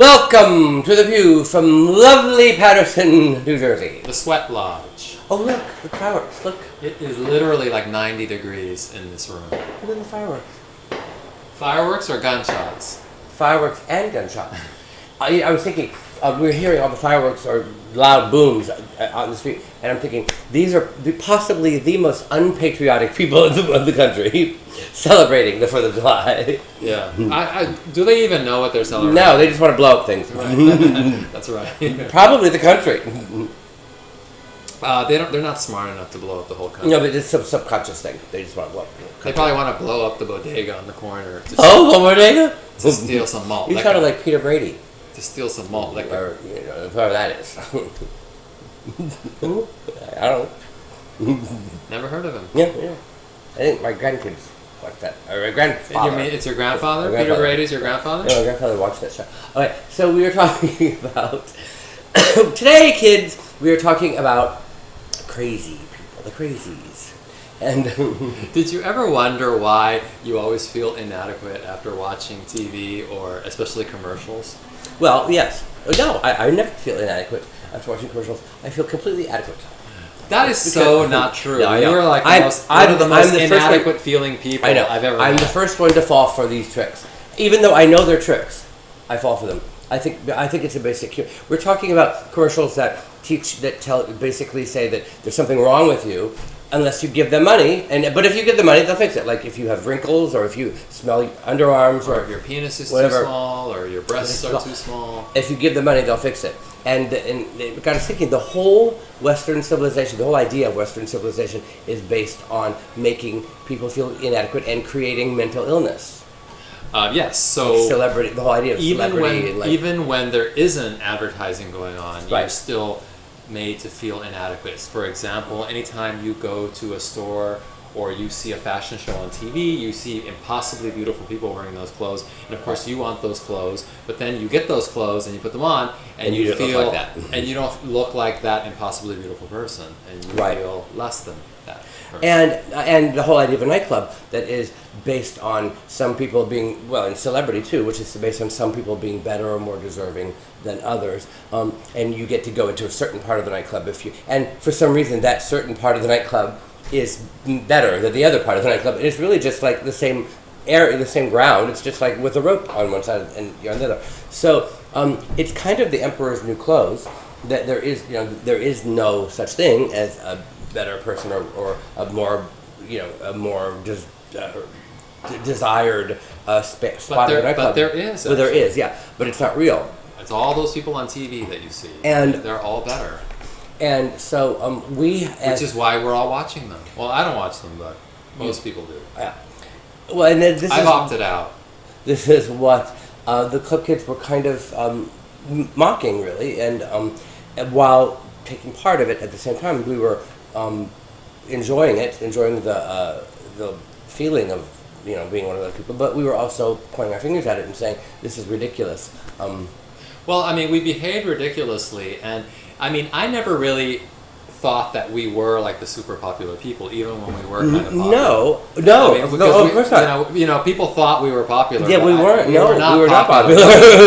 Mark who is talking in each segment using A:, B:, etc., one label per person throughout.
A: Welcome to the Peeew from lovely Patterson, New Jersey.
B: The Sweat Lodge.
A: Oh look, the fireworks, look.
B: It is literally like 90 degrees in this room.
A: Look at the fireworks.
B: Fireworks or gunshots?
A: Fireworks and gunshots. I was thinking, we were hearing all the fireworks or loud booms on the street, and I'm thinking, these are possibly the most unpatriotic people of the country celebrating the 4th of July.
B: Yeah. Do they even know what they're celebrating?
A: No, they just want to blow up things.
B: Right. That's right.
A: Probably the country.
B: They're not smart enough to blow up the whole country.
A: No, but it's some subconscious thing. They just want to blow up the country.
B: They probably want to blow up the bodega on the corner.
A: The bodega?
B: To steal some malt
A: You
B: liquor.
A: sounded like Peter Brady.
B: To steal some malt liquor.
A: Or, whoever that is. I don't know.
B: Never heard of him.
A: Yeah. I think my grandkids watch that. Or my grandfather.
B: It's your grandfather?
A: My
B: Peter
A: grandfather.
B: Brady's your grandfather?
A: Yeah, my grandfather watched that show. Okay, so we were talking about... Today, kids, we are talking about crazy people. The crazies. And...
B: Did you ever wonder why you always feel inadequate after watching TV or especially commercials?
A: Well, yes. No, I never feel inadequate after watching commercials. I feel completely adequate.
B: That is so not true.
A: No,
B: You're like one of the most inadequate feeling people I've ever met.
A: I'm the first one to fall for these tricks. Even though I know they're tricks, I fall for them. I think it's a basic cue. We're talking about commercials that basically say that there's something wrong with you unless you give them money. But if you give them money, they'll fix it. Like if you have wrinkles, or if you smell underarms,
B: or if your penis is
A: whatever,
B: too small, or your breasts are too small.
A: If you give them money, they'll fix it. And it got us thinking, the whole Western civilization, the whole idea of Western civilization is based on making people feel inadequate and creating mental illness.
B: Yes, so
A: celebrity, the whole idea of celebrity.
B: Even when there isn't advertising going on,
A: right,
B: you're still made to feel inadequate. For example, anytime you go to a store or you see a fashion show on TV, you see impossibly beautiful people wearing those clothes, and of course you want those clothes, but then you get those clothes and you put them on, and you feel
A: look like that.
B: And you don't look like that impossibly beautiful person, and you feel less than that person.
A: And the whole idea of a nightclub that is based on some people being, well, and celebrity too, which is based on some people being better or more deserving than others, and you get to go into a certain part of the nightclub and for some reason that certain part of the nightclub is better than the other part of the nightclub. It's really just like the same area, the same ground. It's just like with a rope on one side and you're on the other. So it's kind of the emperor's new clothes. That there is no such thing as a better person or a more desired spot in the nightclub.
B: But there is.
A: Well, there is, yeah, but it's not real.
B: It's all those people on TV that you see,
A: and
B: they're all better.
A: And so which
B: is why we're all watching them. Well, I don't watch them, but most people do.
A: Yeah. Well, and then
B: I've opted out.
A: This is what the club kids were kind of mocking, really, and while taking part of it at the same time, we were enjoying the feeling of being one of those people. But we were also pointing our fingers at it and saying, "This is ridiculous."
B: Well, I mean, we behaved ridiculously, and I mean, I never really thought that we were like the super popular people, even when we were kind of popular.
A: No, of course not.
B: People thought we were popular.
A: Yeah, we weren't.
B: We were not
A: popular.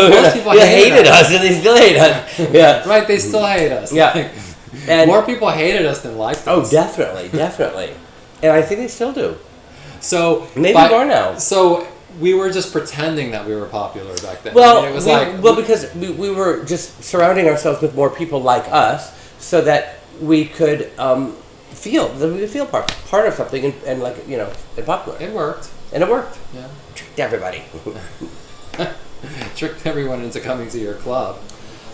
B: Most people
A: hated us, and they still hate us. Yeah,
B: right. They still hate us.
A: Yeah, and
B: more people hated us than liked us.
A: Oh, definitely, and I think they still do.
B: So
A: maybe more now.
B: So we were just pretending that we were popular back then.
A: Well,
B: I mean, it was
A: because we were just surrounding ourselves with more people like us, so that we could feel part of something and popular.
B: It worked.
A: And it worked.
B: Yeah.
A: Tricked everybody.
B: Tricked everyone into coming to your club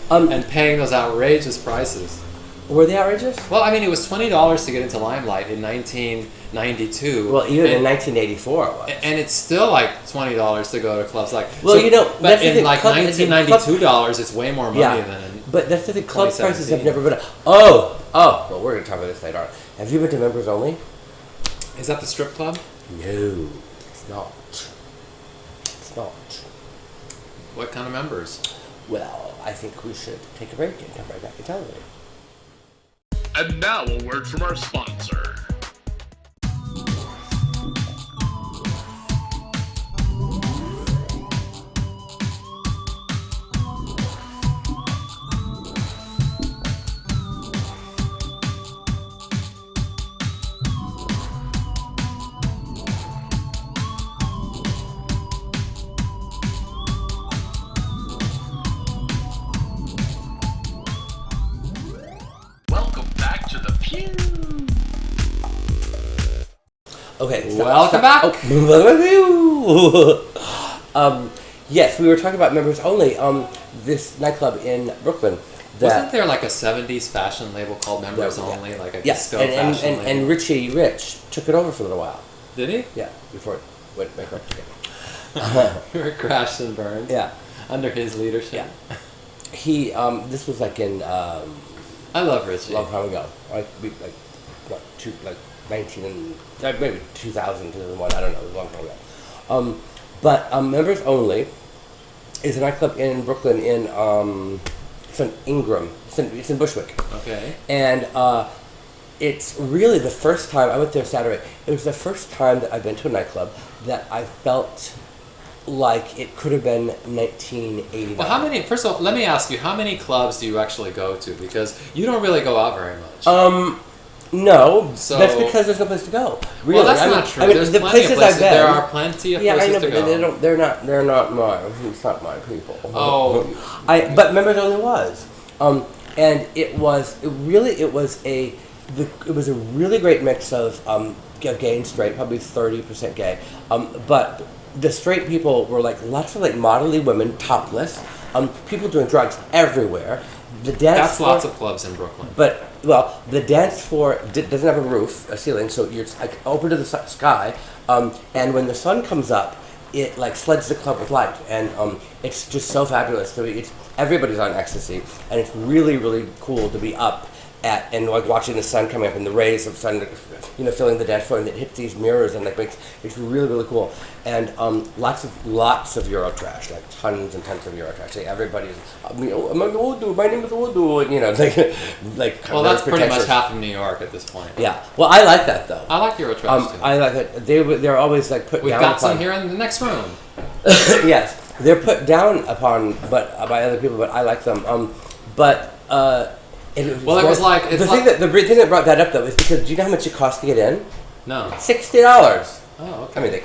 B: and paying those outrageous prices.
A: Were they outrageous?
B: Well, I mean, it was $20 to get into Limelight in 1992.
A: Well, even in 1984 it was.
B: And it's still like $20 to go to clubs like.
A: Well,
B: but in like $1992, it's way more money than.
A: But that's the thing. Club prices have never been. Oh. Well, we're gonna talk about this later on. Have you been to members only?
B: Is that the strip club?
A: No, it's not. It's not.
B: What kind of members?
A: Well, I think we should take a break and come right back and tell you.
C: And now a word from our sponsor.
A: Okay.
B: Welcome back.
A: Yes, we were talking about members only. This nightclub in Brooklyn.
B: Wasn't there like a 70s fashion label called Members Only? Like a disco fashion label?
A: And Richie Rich took it over for a little while.
B: Did he?
A: Yeah, before it went bankrupt again.
B: Crashed and burned.
A: Yeah.
B: Under his leadership.
A: Yeah. He, this was like in...
B: I love Richie.
A: A long time ago. Maybe 2000, 2001, I don't know, it was a long time ago. But Members Only is a nightclub in Brooklyn in... It's in Ingram. It's in Bushwick.
B: Okay.
A: And it's really the first time, I went there Saturday, it was the first time that I've been to a nightclub that I felt like it could have been 1989.
B: Well, first of all, let me ask you, how many clubs do you actually go to? Because you don't really go out very much.
A: No,
B: so,
A: that's because there's no place to go. Really,
B: well, that's not true. There's
A: the
B: plenty of places.
A: I've been,
B: there are plenty of places to go.
A: Yeah, I know, but they're not mine. It's not my people.
B: Oh,
A: but Members Only was, and it was a really great mix of gay and straight, probably 30% gay, but the straight people were like lots of like modelly women, topless, people doing drugs everywhere. That's
B: lots of clubs in Brooklyn.
A: But the dance floor doesn't have a ceiling, so you're like open to the sky. And when the sun comes up, it like floods the club with light, and it's just so fabulous. So everybody's on ecstasy, and it's really, really cool to be up and like watching the sun coming up and the rays of sun, filling the dance floor, and it hits these mirrors, and it's really, really cool. And lots of Eurotrash, like tons and tons of Eurotrash. Like everybody's, I'm an old dude. My name is old dude. Like.
B: Well, that's pretty much half of New York at this point.
A: Yeah. Well, I like that though.
B: I like Eurotrash too.
A: I like it. They're always like put down.
B: We've got some here in the next room.
A: Yes, they're put down upon, but by other people. But I like them. The thing that brought that up though is because do you know how much it costs to get in?
B: No.
A: $60.
B: Oh, okay.
A: I mean, they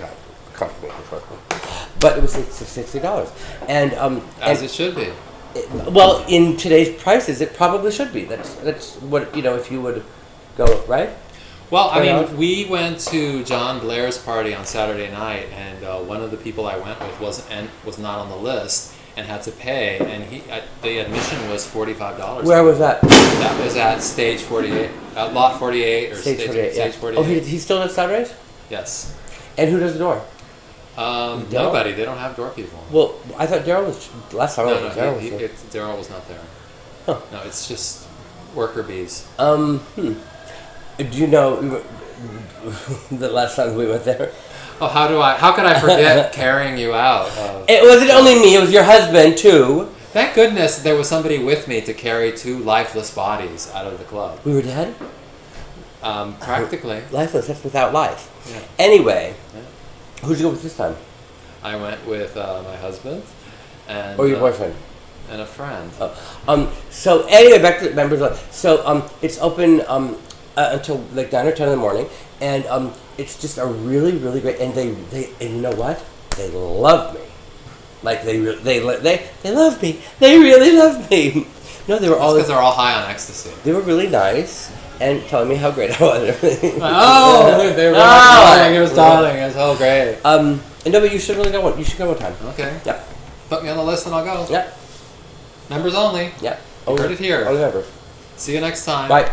A: cost me, but it was $60, and
B: as it should be.
A: Well, in today's prices, it probably should be. That's what if you would go right.
B: Well, I mean, we went to John Blair's party on Saturday night, and one of the people I went with was not on the list and had to pay, and the admission was $45.
A: Where was that?
B: That was at Stage 48, Lot 48, or Stage 48. Stage 48.
A: Oh, he still does Saturdays?
B: Yes.
A: And who does the door?
B: Nobody. They don't have door people.
A: Well, I thought Daryl was last time.
B: Daryl was not there.
A: Huh.
B: No, it's just worker bees.
A: Do you know the last time we went there?
B: Oh, how could I forget carrying you out?
A: It wasn't only me, it was your husband too.
B: Thank goodness there was somebody with me to carry two lifeless bodies out of the club.
A: We were dead?
B: Practically.
A: Lifeless, that's without life.
B: Yeah.
A: Anyway, who'd you go with this time?
B: I went with my husband and...
A: Or your boyfriend?
B: And a friend.
A: So anyway, back to Members Only. So it's open until like 9 or 10 in the morning, and it's just a really, really great. And they and you know what? They love me. Like they love me. They really love me. No, they were all
B: because they're all high on ecstasy.
A: They were really nice and telling me how great I was. And everything.
B: Oh, they were darling. It was darling. It was so great.
A: No, but you should really go one. You should go one time.
B: Okay.
A: Yeah.
B: Put me on the list and I'll go.
A: Yeah.
B: Members only.
A: Yeah.
B: You heard it here.
A: Only members.
B: See you next time.
A: Bye.